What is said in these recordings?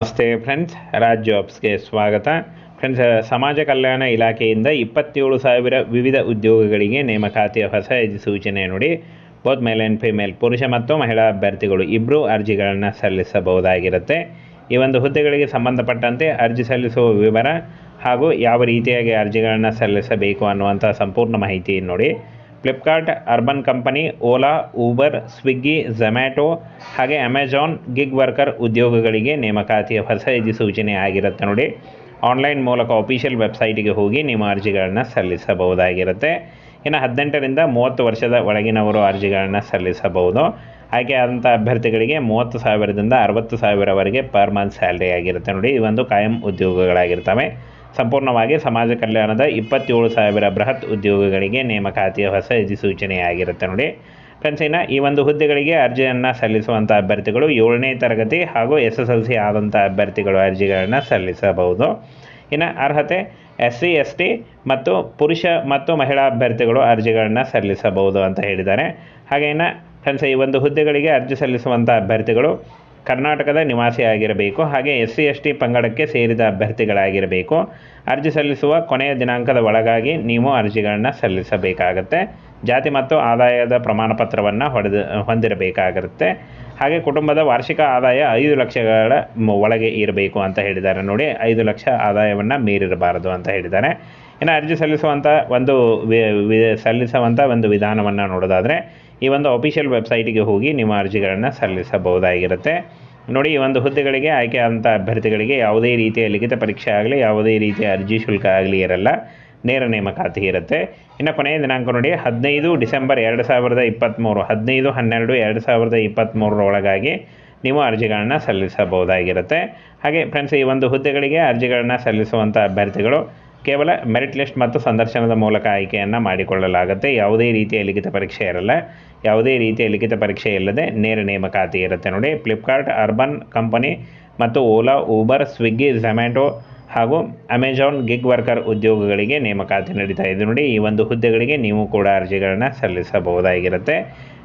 ನಮಸ್ತೆ ಫ್ರೆಂಡ್ಸ್, ರಾಜ್ ಜಾಬ್ಸ್ಗೆ ಸ್ವಾಗತ. ಫ್ರೆಂಡ್ಸ್, ಸಮಾಜ ಕಲ್ಯಾಣ ಇಲಾಖೆಯಿಂದ 27,000 ವಿವಿಧ ಉದ್ಯೋಗಗಳಿಗೆ ನೇಮಕಾತಿಯ ಹೊಸ ಅಧಿಸೂಚನೆ ನೋಡಿ. ಬೋತ್ ಮೇಲ್ ಆ್ಯಂಡ್ ಫಿಮೇಲ್, ಪುರುಷ ಮತ್ತು ಮಹಿಳಾ ಅಭ್ಯರ್ಥಿಗಳು ಇಬ್ಬರು ಅರ್ಜಿಗಳನ್ನು ಸಲ್ಲಿಸಬಹುದಾಗಿರುತ್ತೆ. ಈ ಒಂದು ಹುದ್ದೆಗಳಿಗೆ ಸಂಬಂಧಪಟ್ಟಂತೆ ಅರ್ಜಿ ಸಲ್ಲಿಸುವ ವಿವರ ಹಾಗೂ ಯಾವ ರೀತಿಯಾಗಿ ಅರ್ಜಿಗಳನ್ನು ಸಲ್ಲಿಸಬೇಕು ಅನ್ನುವಂಥ ಸಂಪೂರ್ಣ ಮಾಹಿತಿ ನೋಡಿ. Flipkart, urban company, Ola, Uber, Swiggy, Zomato ಹಾಗೆ ಅಮೆಜಾನ್ ಗಿಗ್ ವರ್ಕರ್ ಉದ್ಯೋಗಗಳಿಗೆ ನೇಮಕಾತಿಯ ಹೊಸ ಅಧಿಸೂಚನೆ ಆಗಿರುತ್ತೆ ನೋಡಿ. ಆನ್ಲೈನ್ ಮೂಲಕ ಅಫಿಷಿಯಲ್ ವೆಬ್ಸೈಟಿಗೆ ಹೋಗಿ ನಿಮ್ಮ ಅರ್ಜಿಗಳನ್ನು ಸಲ್ಲಿಸಬಹುದಾಗಿರುತ್ತೆ. ಇನ್ನು 18ರಿಂದ 30 ವರ್ಷದ ಒಳಗಿನವರು ಅರ್ಜಿಗಳನ್ನು ಸಲ್ಲಿಸಬಹುದು. ಆಯ್ಕೆಯಾದಂಥ ಅಭ್ಯರ್ಥಿಗಳಿಗೆ 30,000ದಿಂದ 60,000ವರೆಗೆ ಪರ್ ಮಂತ್ ಸ್ಯಾಲ್ರಿ ಆಗಿರುತ್ತೆ ನೋಡಿ. ಈ ಒಂದು ಕಾಯಂ ಉದ್ಯೋಗಗಳಾಗಿರ್ತವೆ. ಸಂಪೂರ್ಣವಾಗಿ ಸಮಾಜ ಕಲ್ಯಾಣದ 27,000 ಬೃಹತ್ ಉದ್ಯೋಗಗಳಿಗೆ ನೇಮಕಾತಿಯ ಹೊಸ ಅಧಿಸೂಚನೆ ಆಗಿರುತ್ತೆ ನೋಡಿ. ಫ್ರೆಂಡ್ಸ್, ಇನ್ನು ಈ ಒಂದು ಹುದ್ದೆಗಳಿಗೆ ಅರ್ಜಿಯನ್ನು ಸಲ್ಲಿಸುವಂಥ ಅಭ್ಯರ್ಥಿಗಳು 7ನೇ ತರಗತಿ ಹಾಗೂ SSLC ಆದಂಥ ಅಭ್ಯರ್ಥಿಗಳು ಅರ್ಜಿಗಳನ್ನು ಸಲ್ಲಿಸಬಹುದು. ಇನ್ನು ಅರ್ಹತೆ SC ST ಮತ್ತು ಪುರುಷ ಮತ್ತು ಮಹಿಳಾ ಅಭ್ಯರ್ಥಿಗಳು ಅರ್ಜಿಗಳನ್ನು ಸಲ್ಲಿಸಬಹುದು ಅಂತ ಹೇಳಿದ್ದಾರೆ. ಹಾಗೆ ಇನ್ನು ಫ್ರೆಂಡ್ಸ್, ಈ ಒಂದು ಹುದ್ದೆಗಳಿಗೆ ಅರ್ಜಿ ಸಲ್ಲಿಸುವಂಥ ಅಭ್ಯರ್ಥಿಗಳು ಕರ್ನಾಟಕದ ನಿವಾಸಿಯಾಗಿರಬೇಕು. ಹಾಗೆ SC ST ಪಂಗಡಕ್ಕೆ ಸೇರಿದ ಅಭ್ಯರ್ಥಿಗಳಾಗಿರಬೇಕು. ಅರ್ಜಿ ಸಲ್ಲಿಸುವ ಕೊನೆಯ ದಿನಾಂಕದ ಒಳಗಾಗಿ ನೀವು ಅರ್ಜಿಗಳನ್ನು ಸಲ್ಲಿಸಬೇಕಾಗತ್ತೆ. ಜಾತಿ ಮತ್ತು ಆದಾಯದ ಪ್ರಮಾಣ ಪತ್ರವನ್ನು ಹೊಂದಿರಬೇಕಾಗಿರುತ್ತೆ. ಹಾಗೆ ಕುಟುಂಬದ ವಾರ್ಷಿಕ ಆದಾಯ 5 ಲಕ್ಷಗಳ ಒಳಗೆ ಇರಬೇಕು ಅಂತ ಹೇಳಿದ್ದಾರೆ ನೋಡಿ. 5 ಲಕ್ಷ ಆದಾಯವನ್ನು ಮೀರಿರಬಾರದು ಅಂತ ಹೇಳಿದ್ದಾರೆ. ಇನ್ನು ಅರ್ಜಿ ಸಲ್ಲಿಸುವಂಥ ಒಂದು ವಿಧಾನವನ್ನು ನೋಡೋದಾದರೆ ಈ ಒಂದು ಅಫಿಷಿಯಲ್ ವೆಬ್ಸೈಟಿಗೆ ಹೋಗಿ ನಿಮ್ಮ ಅರ್ಜಿಗಳನ್ನು ಸಲ್ಲಿಸಬಹುದಾಗಿರುತ್ತೆ ನೋಡಿ. ಈ ಒಂದು ಹುದ್ದೆಗಳಿಗೆ ಆಯ್ಕೆಯಾದಂಥ ಅಭ್ಯರ್ಥಿಗಳಿಗೆ ಯಾವುದೇ ರೀತಿಯ ಲಿಖಿತ ಪರೀಕ್ಷೆ ಆಗಲಿ, ಯಾವುದೇ ರೀತಿಯ ಅರ್ಜಿ ಶುಲ್ಕ ಆಗಲಿ ಇರಲ್ಲ. ನೇರ ನೇಮಕಾತಿ ಇರುತ್ತೆ. ಇನ್ನು ಕೊನೆಯ ದಿನಾಂಕ ನೋಡಿ 15 ಡಿಸೆಂಬರ್ 2023, 15/12/2023 ಒಳಗಾಗಿ ನೀವು ಅರ್ಜಿಗಳನ್ನು ಸಲ್ಲಿಸಬಹುದಾಗಿರುತ್ತೆ. ಹಾಗೆ ಫ್ರೆಂಡ್ಸ್, ಈ ಒಂದು ಹುದ್ದೆಗಳಿಗೆ ಅರ್ಜಿಗಳನ್ನು ಸಲ್ಲಿಸುವಂಥ ಅಭ್ಯರ್ಥಿಗಳು ಕೇವಲ ಮೆರಿಟ್ ಲಿಸ್ಟ್ ಮತ್ತು ಸಂದರ್ಶನದ ಮೂಲಕ ಆಯ್ಕೆಯನ್ನು ಮಾಡಿಕೊಳ್ಳಲಾಗುತ್ತೆ. ಯಾವುದೇ ರೀತಿಯ ಲಿಖಿತ ಪರೀಕ್ಷೆ ಇರಲ್ಲ. ಯಾವುದೇ ರೀತಿಯ ಲಿಖಿತ ಪರೀಕ್ಷೆ ಇಲ್ಲದೆ ನೇರ ನೇಮಕಾತಿ ಇರುತ್ತೆ ನೋಡಿ. ಫ್ಲಿಪ್ಕಾರ್ಟ್, ಅರ್ಬನ್ ಕಂಪನಿ ಮತ್ತು ಓಲಾ, ಊಬರ್, ಸ್ವಿಗ್ಗಿ, ಝೊಮ್ಯಾಟೊ ಹಾಗೂ ಅಮೆಜಾನ್ ಗಿಗ್ ವರ್ಕರ್ ಉದ್ಯೋಗಗಳಿಗೆ ನೇಮಕಾತಿ ನಡೀತಾ ಇದೆ ನೋಡಿ. ಈ ಒಂದು ಹುದ್ದೆಗಳಿಗೆ ನೀವು ಕೂಡ ಅರ್ಜಿಗಳನ್ನು ಸಲ್ಲಿಸಬಹುದಾಗಿರುತ್ತೆ.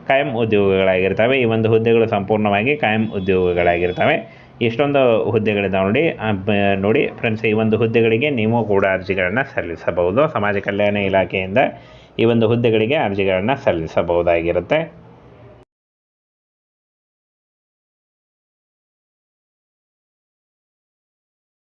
ಕಾಯಂ ಉದ್ಯೋಗಗಳಾಗಿರ್ತವೆ. ಈ ಒಂದು ಹುದ್ದೆಗಳು ಸಂಪೂರ್ಣವಾಗಿ ಕಾಯಂ ಉದ್ಯೋಗಗಳಾಗಿರ್ತವೆ. ಇಷ್ಟೊಂದು ಹುದ್ದೆಗಳಿದ್ದಾವೆ ನೋಡಿ ಫ್ರೆಂಡ್ಸ್, ಈ ಒಂದು ಹುದ್ದೆಗಳಿಗೆ ನೀವು ಕೂಡ ಅರ್ಜಿಗಳನ್ನು ಸಲ್ಲಿಸಬಹುದು. ಸಮಾಜ ಕಲ್ಯಾಣ ಇಲಾಖೆಯಿಂದ ಈ ಒಂದು ಹುದ್ದೆಗಳಿಗೆ ಅರ್ಜಿಗಳನ್ನು ಸಲ್ಲಿಸಬಹುದಾಗಿರುತ್ತೆ.